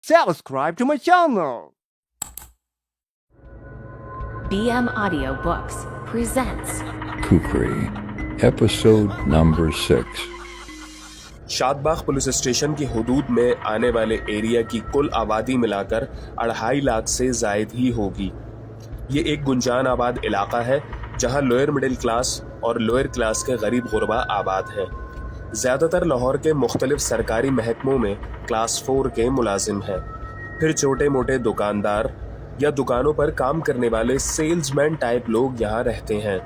subscribe to my channel. BM Audio Books presents Kukri, episode number 6. Shadbagh police station की हुदूद में आने वाले area की कुल आबादी मिलाकर 2.5 लाख से जायद ही होगी। ये एक गुंजान आबाद इलाका है जहां लोअर मिडिल क्लास और लोअर क्लास के गरीब गुरबा आबाद हैं। ज़्यादातर लाहौर के मुख्तलिफ सरकारी महकमों में क्लास 4 के मुलाजिम हैं। फिर छोटे मोटे दुकानदार या दुकानों पर काम करने वाले सेल्समैन टाइप लोग यहाँ रहते हैं।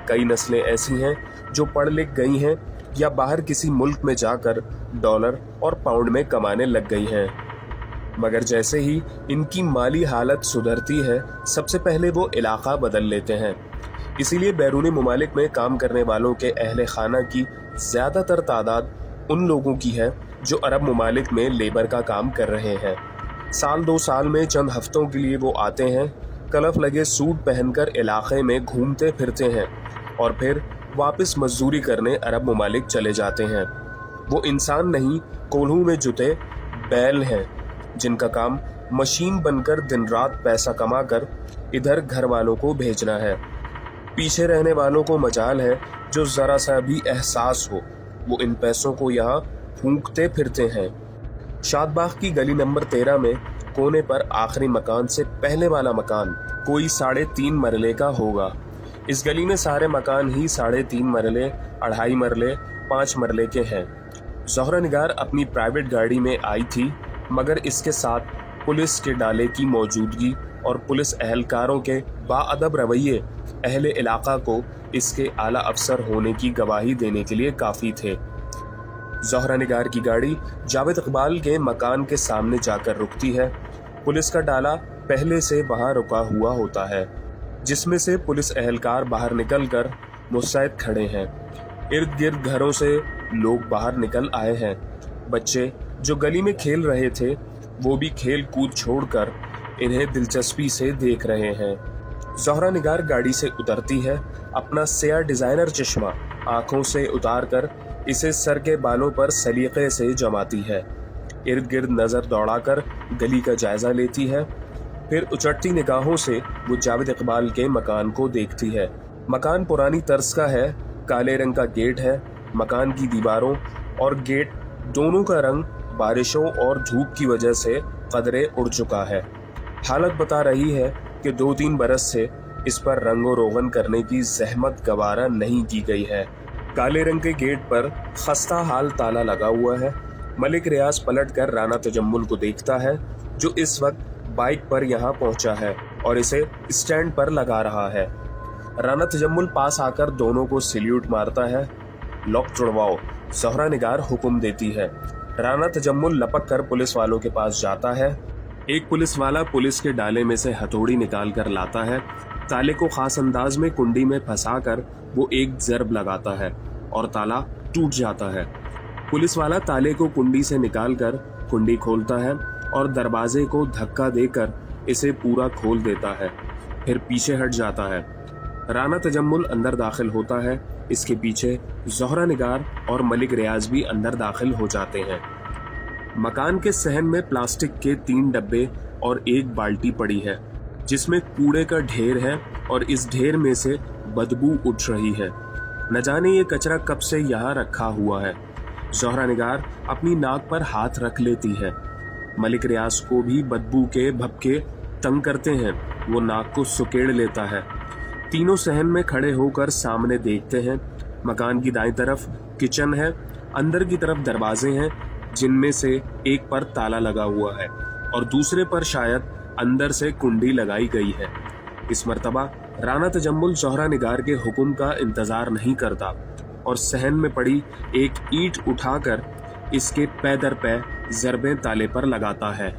कई नस्लें ऐसी हैं जो पढ़ लिख गई हैं या बाहर किसी मुल्क में जाकर डॉलर और पाउंड में कमाने लग गई हैं, मगर जैसे ही इनकी माली हालत सुधरती है सबसे पहले वो इलाका बदल लेते हैं। इसीलिए बैरूनी ममालिक में काम करने वालों के अहले खाना की ज़्यादातर तादाद उन लोगों की है जो अरब ममालिक में लेबर का काम कर रहे हैं। साल 2 साल में चंद हफ्तों के लिए वो आते हैं, कलफ लगे सूट पहनकर इलाके में घूमते फिरते हैं और फिर वापस मजदूरी करने अरब ममालिक चले जाते हैं। वो इंसान नहीं, कोल्हू में जुते बैल हैं जिनका काम मशीन बनकर दिन रात पैसा कमाकर इधर घर वालों को भेजना है। पीछे रहने वालों को मजाल है जो ज़रा सा भी एहसास हो, वो इन पैसों को यहाँ फूंकते फिरते हैं। शादबाग की गली नंबर 13 में कोने पर आखिरी मकान से पहले वाला मकान कोई 3.5 मरले का होगा। इस गली में सारे मकान ही 3.5 मरले, 2.5 मरले, 5 मरले के हैं। ज़ोहरा निगार अपनी प्राइवेट गाड़ी में आई थी, मगर इसके साथ पुलिस के डाले की मौजूदगी और पुलिस अहलकारों के बाअदब रवैये अहले इलाका को इसके आला अफसर होने की गवाही देने के लिए काफ़ी थे। ज़ोहरा निगार की गाड़ी जावेद इकबाल के मकान के सामने जाकर रुकती है। पुलिस का डाला पहले से वहाँ रुका हुआ होता है, जिसमें से पुलिस अहलकार बाहर निकलकर मुस्तैद खड़े हैं। इर्द गिर्द घरों से लोग बाहर निकल आए हैं। बच्चे जो गली में खेल रहे थे वो भी खेल कूद छोड़कर इन्हें दिलचस्पी से देख रहे हैं। ज़ोहरा निगार गाड़ी से उतरती है, अपना स्या डिज़ाइनर चश्मा आंखों से उतार कर इसे सर के बालों पर सलीके से जमाती है। इर्द गिर्द नज़र दौड़ाकर गली का जायज़ा लेती है, फिर उचटती निगाहों से वो जावेद इकबाल के मकान को देखती है। मकान पुरानी तर्ज का है, काले रंग का गेट है। मकान की दीवारों और गेट दोनों का रंग बारिशों और धूप की वजह से कदरे उड़ चुका है। हालत बता रही है कि 2-3 बरस से इस पर रंगो रोगन करने की जहमत गवारा नहीं की गई है। काले रंग के गेट पर खस्ता हाल ताला लगा हुआ है। मलिक रियाज पलट कर राना तजम्मुल को देखता है जो इस वक्त बाइक पर यहाँ पहुँचा है और इसे स्टैंड पर लगा रहा है। राना तजम्मुल पास आकर दोनों को सैल्यूट मारता है। लॉक जुड़वाओ, ज़ोहरा निगार हुक्म देती है। राना तजम्मुल लपक कर पुलिस वालों के पास जाता है। एक पुलिस वाला पुलिस के डाले में से हथौड़ी निकाल कर लाता है। ताले को खास अंदाज में कुंडी में फंसा कर वो एक ज़रब लगाता है और ताला टूट जाता है। पुलिस वाला ताले को कुंडी से निकाल कर कुंडी खोलता है और दरवाजे को धक्का देकर इसे पूरा खोल देता है, फिर पीछे हट जाता है। राना तजम्मुल अंदर दाखिल होता है। इसके पीछे ज़ोहरा निगार और मलिक रियाज भी अंदर दाखिल हो जाते हैं। मकान के सहन में प्लास्टिक के 3 डब्बे और एक बाल्टी पड़ी है जिसमें कूड़े का ढेर है और इस ढेर में से बदबू उठ रही है। न जाने ये कचरा कब से यहाँ रखा हुआ है। ज़ोहरा निगार अपनी नाक पर हाथ रख लेती है। मलिक रियाज को भी बदबू के भपके तंग करते हैं। वो नाक को सुकेड़ लेता है। तीनों सहन में खड़े होकर सामने देखते हैं। मकान की दाईं तरफ किचन है, अंदर की तरफ दरवाजे हैं जिनमें से एक पर ताला लगा हुआ है और दूसरे पर शायद अंदर से कुंडी लगाई गई है। इस मर्तबा राना तजम्मुल ज़ोहरा निगार के हुक्म का इंतज़ार नहीं करता और सहन में पड़ी एक ईंट उठाकर इसके पै दर पै ज़रबें ताले पर लगाता है।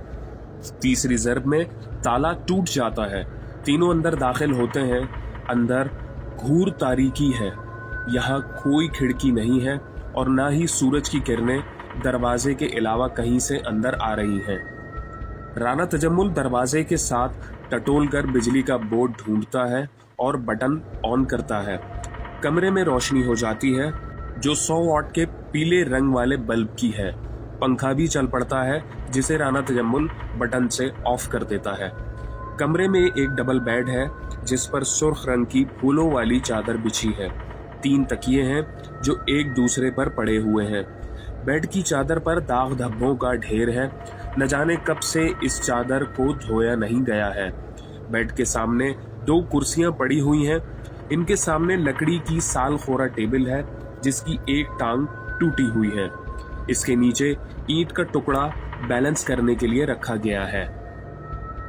तीसरी ज़रब में ताला टूट जाता है। तीनों अंदर दाखिल होते हैं। अंदर घूर तारीकी है। यहाँ कोई खिड़की नहीं है और ना ही सूरज की किरणें दरवाजे के अलावा कहीं से अंदर आ रही हैं। राना तजम्मुल दरवाजे के साथ टटोल कर बिजली का बोर्ड ढूंढता है और बटन ऑन करता है। कमरे में रोशनी हो जाती है जो 100 वाट के पीले रंग वाले बल्ब की है। पंखा भी चल पड़ता है जिसे राना तजम्मुल बटन से ऑफ कर देता है। कमरे में एक डबल बेड है जिस पर सुर्ख रंग की फूलों वाली चादर बिछी है। 3 तकिए हैं जो एक दूसरे पर पड़े हुए हैं। बेड की चादर पर दाग धब्बों का ढेर है। न जाने कब से इस चादर को धोया नहीं गया है। बेड के सामने 2 कुर्सियां पड़ी हुई हैं। इनके सामने लकड़ी की साल खोरा टेबल है जिसकी एक टांग टूटी हुई है। इसके नीचे ईंट का टुकड़ा बैलेंस करने के लिए रखा गया है।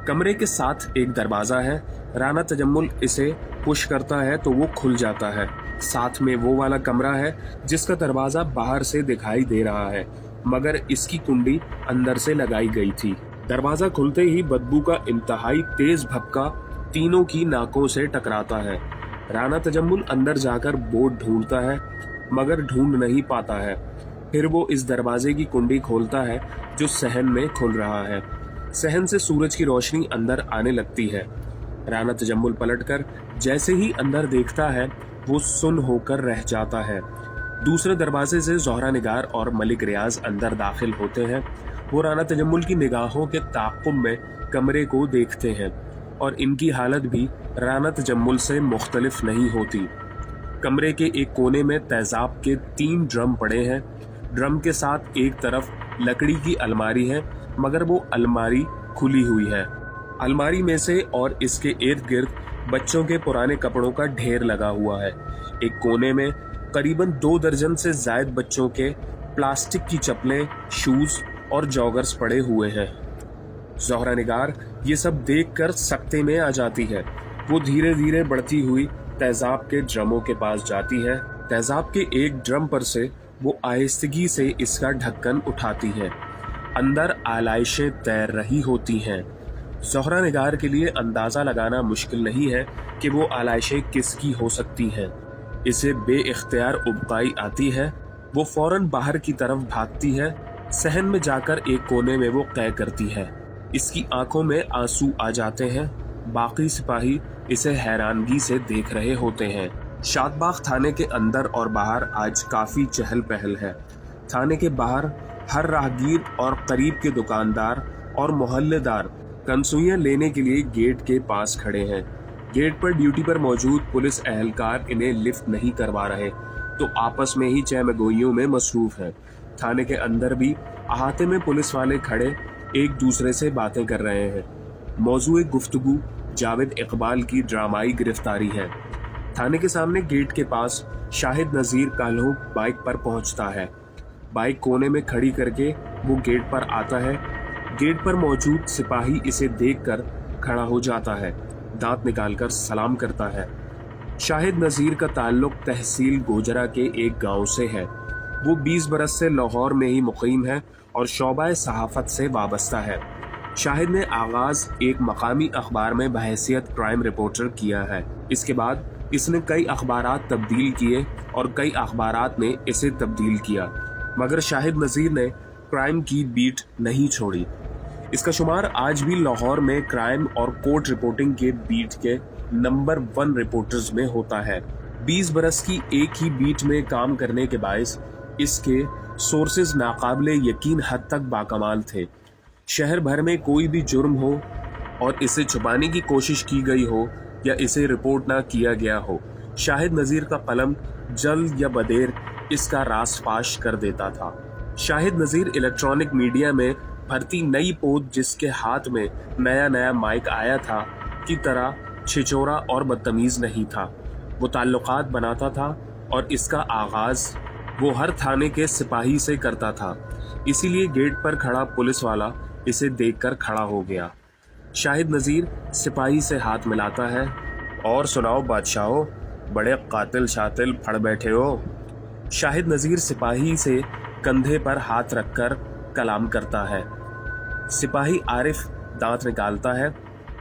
कमरे के साथ एक दरवाजा है। राना तजम्मुल इसे पुश करता है तो वो खुल जाता है। साथ में वो वाला कमरा है जिसका दरवाजा बाहर से दिखाई दे रहा है, मगर इसकी कुंडी अंदर से लगाई गई थी। दरवाजा खुलते ही बदबू का इंतहाई तेज भपका तीनों की नाकों से टकराता है। राना तजम्मुल अंदर जाकर बोर्ड ढूंढता है मगर ढूंढ नहीं पाता है। फिर वो इस दरवाजे की कुंडी खोलता है जो सहन में खुल रहा है। सहन से सूरज की रोशनी अंदर आने लगती है। राना तजम्मुल पलटकर जैसे ही अंदर देखता है वो सुन्न होकर रह जाता है। दूसरे दरवाजे से ज़ोहरा निगार और मलिक रियाज अंदर दाखिल होते हैं। वो राना तजम्मुल की निगाहों के ताक़ुब में कमरे को देखते हैं और इनकी हालत भी राना तजम्मुल से मुख्तलिफ नहीं होती। कमरे के एक कोने में तेज़ाब के 3 ड्रम पड़े हैं। ड्रम के साथ एक तरफ लकड़ी की अलमारी है, मगर वो अलमारी खुली हुई है। अलमारी में से और इसके इर्द गिर्द बच्चों के पुराने कपड़ों का ढेर लगा हुआ है। एक कोने में करीबन 2 दर्जन से जायद बच्चों के प्लास्टिक की चप्पलें, शूज और जॉगर्स पड़े हुए हैं। ज़ोहरा निगार ये सब देखकर सकते में आ जाती है। वो धीरे धीरे बढ़ती हुई तेज़ाब के ड्रमों के पास जाती है। तेज़ाब के एक ड्रम पर से वो आहिस्तगी से इसका ढक्कन उठाती है। अंदर आलाइशें तैर रही होती हैं। ज़ोहरा निगार के लिए अंदाज़ा लगाना मुश्किल नहीं है कि वो आलाइशें किसकी हो सकती हैं। इसे बेइख्तियार उबकाई आती है। वो फौरन बाहर की तरफ भागती है। सहन में जाकर एक कोने में वो कै करती है। इसकी आंखों में आंसू आ जाते हैं। बाकी सिपाही इसे हैरानगी से देख रहे होते हैं। शादबाग थाने के अंदर और बाहर आज काफ़ी चहल पहल है। थाने के बाहर हर राहगीर और करीब के दुकानदार और मोहल्लेदार कंसुइयाँ लेने के लिए गेट के पास खड़े हैं। गेट पर ड्यूटी पर मौजूद पुलिस अहलकार इन्हें लिफ्ट नहीं करवा रहे तो आपस में ही चहमगोइयों में मसरूफ है। थाने के अंदर भी अहाते में पुलिस वाले खड़े एक दूसरे से बातें कर रहे हैं। मौजूए गुफ्तगू जावेद इकबाल की ड्रामाई गिरफ्तारी है। थाने के सामने गेट के पास शाहिद नज़ीर काल्हो बाइक पर पहुंचता है। बाइक कोने में खड़ी करके वो गेट पर आता है। गेट पर मौजूद सिपाही इसे देखकर खड़ा हो जाता है, दांत निकालकर सलाम करता है। शाहिद नज़ीर का ताल्लुक तहसील गोजरा के एक गांव से है। वो 20 बरस से लाहौर में ही मुक़ीम है और शोबा सहाफ़त से वाबस्ता है। शाहिद ने आगाज़ एक मकामी अखबार में बहैसियत क्राइम रिपोर्टर किया है। इसके बाद इसने कई अखबारात तब्दील किए और कई अखबारात ने इसे तब्दील किया, मगर शाहिद नज़ीर ने क्राइम की बीट नहीं छोड़ी। इसका शुमार आज भी लाहौर में क्राइम और कोर्ट रिपोर्टिंग के बीट के नंबर 1 रिपोर्टर्स में होता है। 20 बरस की एक ही बीट में काम करने के बायस इसके सोर्सेज नाकाबिले यकीन हद तक बाकमाल थे। शहर भर में कोई भी जुर्म हो और इसे छुपाने की कोशिश की गई हो या इसे रिपोर्ट ना किया गया हो, शाहिद नज़ीर का कलम जल्द या बदेर इसका राज फाश कर देता था। शाहिद नज़ीर इलेक्ट्रॉनिक मीडिया में भर्ती नई पोत जिसके हाथ में नया नया माइक आया था की तरह छिचोरा और बदतमीज़ नहीं था। वो ताल्लुकात बनाता था और इसका आगाज़ वो हर थाने के सिपाही से करता था। इसीलिए गेट पर खड़ा पुलिस वाला इसे देखकर खड़ा हो गया। शाहिद नज़ीर सिपाही से हाथ मिलाता है। और सुनाओ बादशाहो, बड़े कातिल शातिल फड़ बैठे हो। शाहिद नज़ीर सिपाही से कंधे पर हाथ रखकर कलाम करता है। सिपाही आरिफ दांत निकालता है।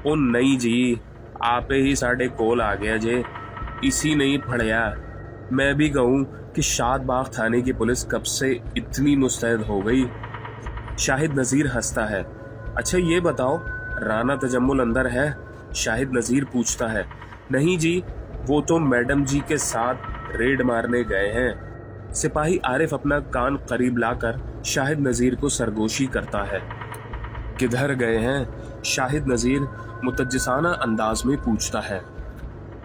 ओ नहीं जी, आपे ही साढ़े कोल आ गया जे, इसी नहीं फड़या। मैं भी कहूँ कि शादबाग थाने की पुलिस कब से इतनी मुस्तैद हो गई। शाहिद नज़ीर हंसता है। अच्छा ये बताओ, राना तजम्मुल अंदर है? शाहिद नज़ीर पूछता है। नहीं जी, वो तो मैडम जी के साथ रेड मारने गए हैं। सिपाही आरिफ अपना कान करीब लाकर शाहिद नज़ीर को सरगोशी करता है। किधर गए हैं? शाहिद नजीर मुतज्जिसाना अंदाज में पूछता है।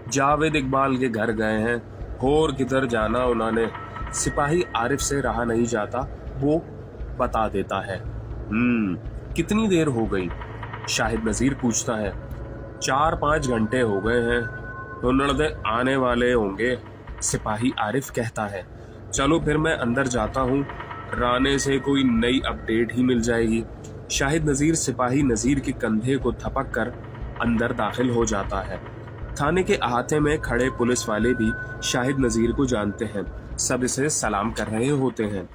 जावेद इकबाल के घर गए हैं, और किधर जाना उन्होंने, सिपाही आरिफ से रहा नहीं जाता, वो बता देता है। कितनी देर हो गई? शाहिद नजीर पूछता है। 4-5 घंटे हो गए हैं, उन्होंने आने वाले होंगे, सिपाही आरिफ कहता है। चलो फिर मैं अंदर जाता हूँ, राने से कोई नई अपडेट ही मिल जाएगी। शाहिद नजीर सिपाही नजीर के कंधे को थपक कर अंदर दाखिल हो जाता है। थाने के अहाते में खड़े पुलिस वाले भी शाहिद नजीर को जानते हैं, सब इसे सलाम कर रहे होते हैं।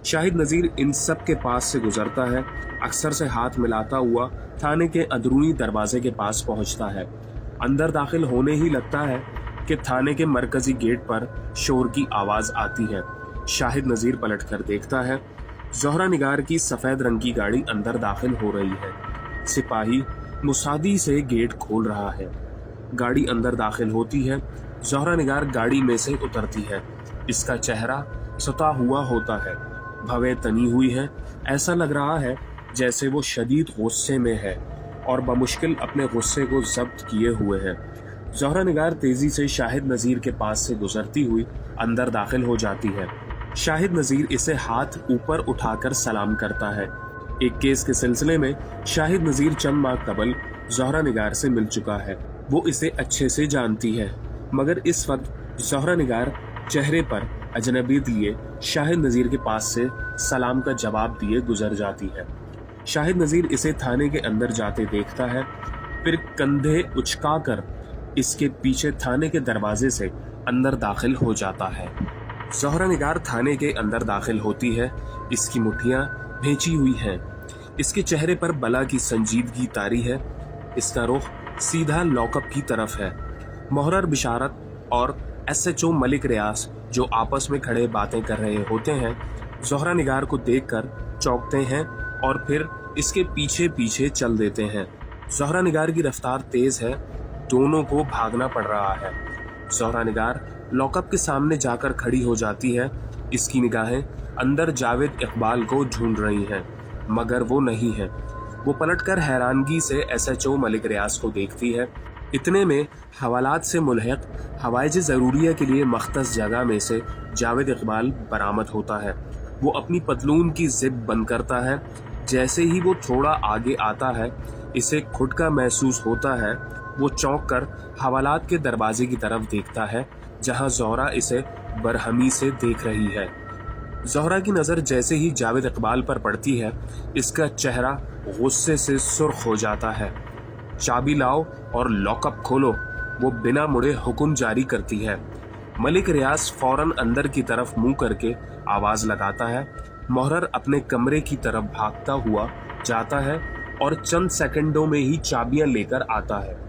शाहिद नजीर इन सब के पास से गुजरता है, अक्सर से हाथ मिलाता हुआ थाने के अंदरूनी दरवाजे के पास पहुंचता है। अंदर दाखिल होने ही लगता है कि थाने के मरकजी गेट पर शोर की आवाज आती है। शाहिद नजीर पलट कर देखता है, ज़ोहरा निगार की सफेद रंग की गाड़ी अंदर दाखिल हो रही है। सिपाही मुसादी से गेट खोल रहा है। गाड़ी अंदर दाखिल होती है, ज़ोहरा निगार गाड़ी में से उतरती है। इसका चेहरा सता हुआ होता है, भवें तनी हुई है, ऐसा लग रहा है जैसे वो शदीद गुस्से में है और बमुश्किल अपने गुस्से को जब्त किए हुए है। ज़ोहरा निगार तेजी से शाहिद नजीर के पास से गुजरती हुई अंदर दाखिल हो जाती है। शाहिद नजीर इसे हाथ ऊपर उठाकर सलाम करता है। एक केस के सिलसिले में शाहिद नजीर चंद माह कबल ज़ोहरा निगार से मिल चुका है, वो इसे अच्छे से जानती है, मगर इस वक्त ज़ोहरा निगार चेहरे पर अजनबी लिए शाहिद नजीर के पास से सलाम का जवाब दिए गुजर जाती है। शाहिद नजीर इसे थाने के अंदर जाते देखता है, फिर कंधे उचकाकर इसके पीछे थाने के दरवाजे से अंदर दाखिल हो जाता है। ज़ोहरा निगार थाने के अंदर दाखिल होती है, इसकी मुट्ठियां भेंची हुई हैं, इसके चेहरे पर बला की संजीदगी तारी है, इसका रुख सीधा लॉकअप की तरफ है। मोहर्रर बिशारत और SHO मलिक रियाज जो आपस में खड़े बातें कर रहे होते हैं, ज़ोहरा निगार को देखकर चौंकते हैं और फिर इसके पीछे पीछे चल देते हैं। ज़ोहरा निगार की रफ्तार तेज है, दोनों को भागना पड़ रहा है। ज़ोहरा निगार लॉकअप के सामने जाकर खड़ी हो जाती है, इसकी निगाहें अंदर जावेद इकबाल को ढूंढ रही हैं, मगर वो नहीं है। वो पलटकर हैरानगी से SHO मलिक रियाज को देखती है। इतने में हवालात से मुल्हिक हवाइज ज़रूरिया के लिए मख्तस जगह में से जावेद इकबाल बरामद होता है। वो अपनी पतलून की जिप बंद करता है। जैसे ही वो थोड़ा आगे आता है, इसे खुटका महसूस होता है। वो चौंक कर हवालात के दरवाजे की तरफ देखता है, जहां ज़ोहरा इसे बरहमी से देख रही है। ज़ोहरा की नज़र जैसे ही जावेद इकबाल पर पड़ती है, इसका चेहरा गुस्से से सुर्ख हो जाता है। चाबी लाओ और लॉकअप खोलो, वो बिना मुड़े हुक्म जारी करती है। मलिक रियाज फौरन अंदर की तरफ मुंह करके आवाज लगाता है। मोहर्रर अपने कमरे की तरफ भागता हुआ जाता है और चंद सेकंडों में ही चाबियां लेकर आता है।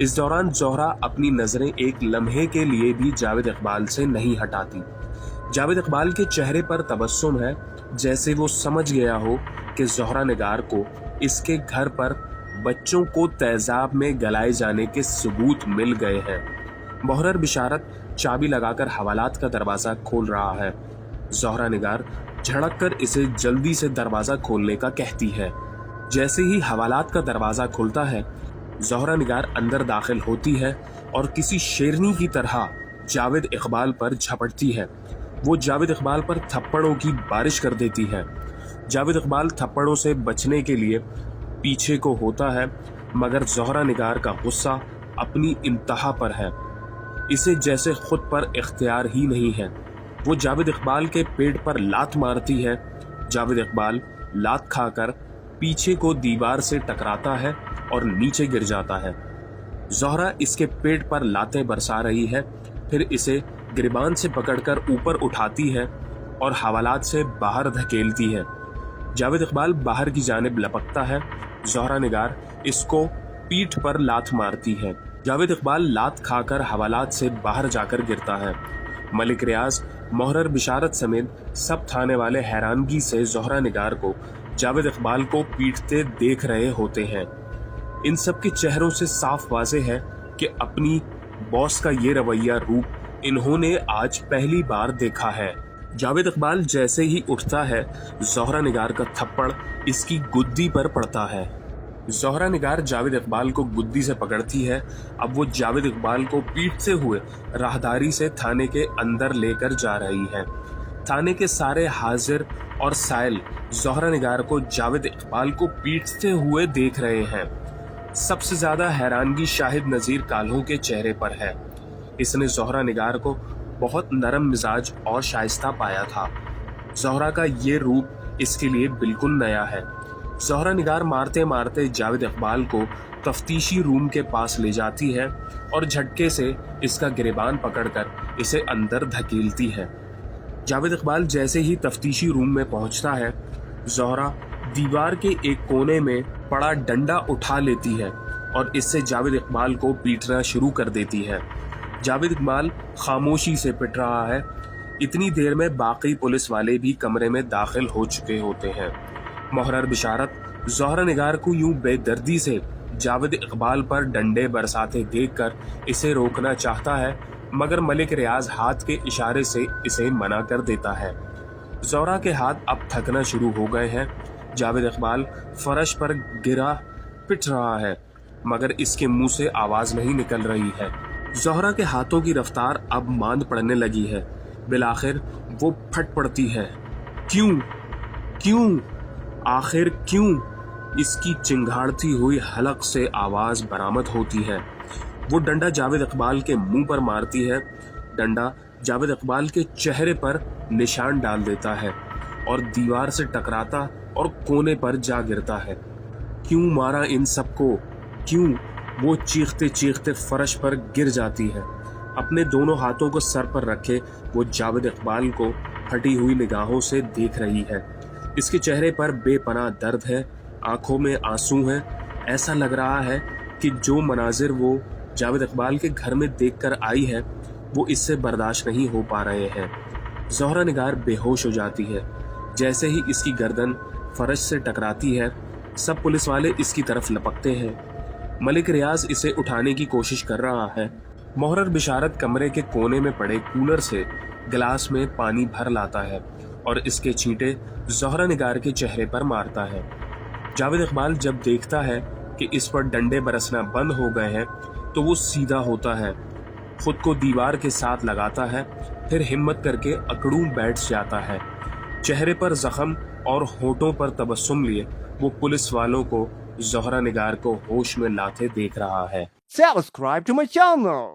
इस दौरान ज़ोहरा अपनी नजरें एक लम्हे के लिए भी जावेद इकबाल से नहीं हटाती। जावेद इकबाल के चेहरे पर तबस्सुम है, जैसे वो समझ गया हो कि ज़ोहरा निगार को इसके घर पर बच्चों को तेजाब में गलाए जाने के सबूत मिल गए हैं। मोहर्रर बिशारत चाबी लगाकर हवालात का दरवाजा खोल रहा है। ज़ोहरा निगार झड़क कर इसे जल्दी से दरवाजा खोलने का कहती है। जैसे ही हवालात का दरवाजा खुलता है, ज़ोहरा निगार अंदर दाखिल होती है और किसी शेरनी की तरह जावेद इकबाल पर झपटती है। वो जावेद इकबाल पर थप्पड़ों की बारिश कर देती है। जावेद इकबाल थप्पड़ों से बचने के लिए पीछे को होता है, मगर ज़ोहरा निगार का गुस्सा अपनी इंतहा पर है। इसे जैसे खुद पर इख्तियार ही नहीं है। वो जावेद इकबाल के पेट पर लात मारती है। जावेद इकबाल लात खाकर पीछे को दीवार से टकराता है और नीचे गिर जाता है। ज़ोहरा इसके पेट पर लातें बरसा रही है, फिर इसे गिरबान से पकड़कर ऊपर उठाती है और हवालात से बाहर धकेलती है। जावेद इकबाल बाहर की जानिब लपकता है। ज़ोहरा निगार इसको पीठ पर लात मारती है। जावेद इकबाल लात खाकर हवालात से बाहर जाकर गिरता है। मलिक रियाज, मोहर्रर बिशारत समेत सब थाने वाले हैरानगी से ज़ोहरा निगार को जावेद इकबाल को पीटते देख रहे होते हैं। इन सब के चेहरों से साफ वाज़ेह है कि अपनी बॉस का ये रवैया रूप इन्होंने आज पहली बार देखा है। जावेद इकबाल जैसे ही उठता है, ज़ोहरा निगार का थप्पड़ इसकी गुद्दी पर पड़ता है। ज़ोहरा निगार जावेद इकबाल को गुद्दी से पकड़ती है। अब वो जावेद इकबाल को पीटते हुए राहदारी से थाने के अंदर लेकर जा रही है। थाने के सारे हाजिर और साइल ज़ोहरा निगार को जावेद इकबाल को पीटते हुए देख रहे हैं। सबसे ज्यादा हैरानगी शाहिद नजीर काल्हो के चेहरे पर है। इसने ज़ोहरा निगार को बहुत नरम मिजाज और शाइस्ता पाया था। ज़ोहरा का ये रूप इसके लिए बिल्कुल नया है। ज़ोहरा निगार मारते मारते जावेद इकबाल को तफ्तीशी रूम के पास ले जाती है और झटके से इसका गिरेबान पकड़कर इसे अंदर धकेलती है। जावेद इकबाल जैसे ही तफ्तीशी रूम में पहुंचता है, ज़ोहरा दीवार के एक कोने में पड़ा डंडा उठा लेती है और इससे जावेद इकबाल को पीटना शुरू कर देती है। जावेद इकबाल खामोशी से पिट रहा है। इतनी देर में बाकी पुलिस वाले भी कमरे में दाखिल हो चुके होते हैं। मुहर्रर बिशारत ज़ोहरा निगार को यूं बेदर्दी से जावेद इकबाल पर डंडे बरसाते देखकर इसे रोकना चाहता है, मगर मलिक रियाज हाथ के इशारे से इसे मना कर देता है। ज़ोहरा के हाथ अब थकना शुरू हो गए हैं। जावेद इकबाल फर्श पर गिरा पिट रहा है, मगर इसके मुंह से आवाज नहीं निकल रही है। ज़ोहरा के हाथों की रफ्तार अब मांद पड़ने लगी है। बिलाखिर वो फट पड़ती है। क्यों क्यों आखिर क्यों? इसकी चिंगाड़ती हुई हलक से आवाज बरामद होती है। वो डंडा जावेद इकबाल के मुंह पर मारती है। डंडा जावेद इकबाल के चेहरे पर निशान डाल देता है और दीवार से टकराता और कोने पर जा गिरता है। क्यों मारा इन सबको? क्यों? वो चीखते चीखते फर्श पर गिर जाती है। अपने दोनों हाथों को सर पर रखे वो जावेद इकबाल को फटी हुई निगाहों से देख रही है। इसके चेहरे पर बेपनाह दर्द है, आंखों में आंसू हैं। ऐसा लग रहा है कि जो मनाजिर वो जावेद इकबाल के घर में देखकर आई है, वो इससे बर्दाश्त नहीं हो पा रहे हैं। ज़ोहरा निगार बेहोश हो जाती है। जैसे ही इसकी गर्दन फर्श से टकराती है, सब पुलिस वाले इसकी तरफ लपकते हैं। मलिक रियाज इसे उठाने की कोशिश कर रहा है। मुहर्रर बिशारत कमरे के कोने में पड़े कूलर से गिलास में पानी भर लाता है और इसके छींटे ज़ोहरा निगार के चेहरे पर मारता है। जावेद इकबाल जब देखता है कि इस पर डंडे बरसना बंद हो गए हैं, तो वो सीधा होता है, खुद को दीवार के साथ लगाता है, फिर हिम्मत करके अकड़ू बैठ जाता है। चेहरे पर जख्म और होठों पर तबस्सुम लिए वो पुलिस वालों को ज़ोहरा निगार को होश में लाते देख रहा है। Subscribe to my channel.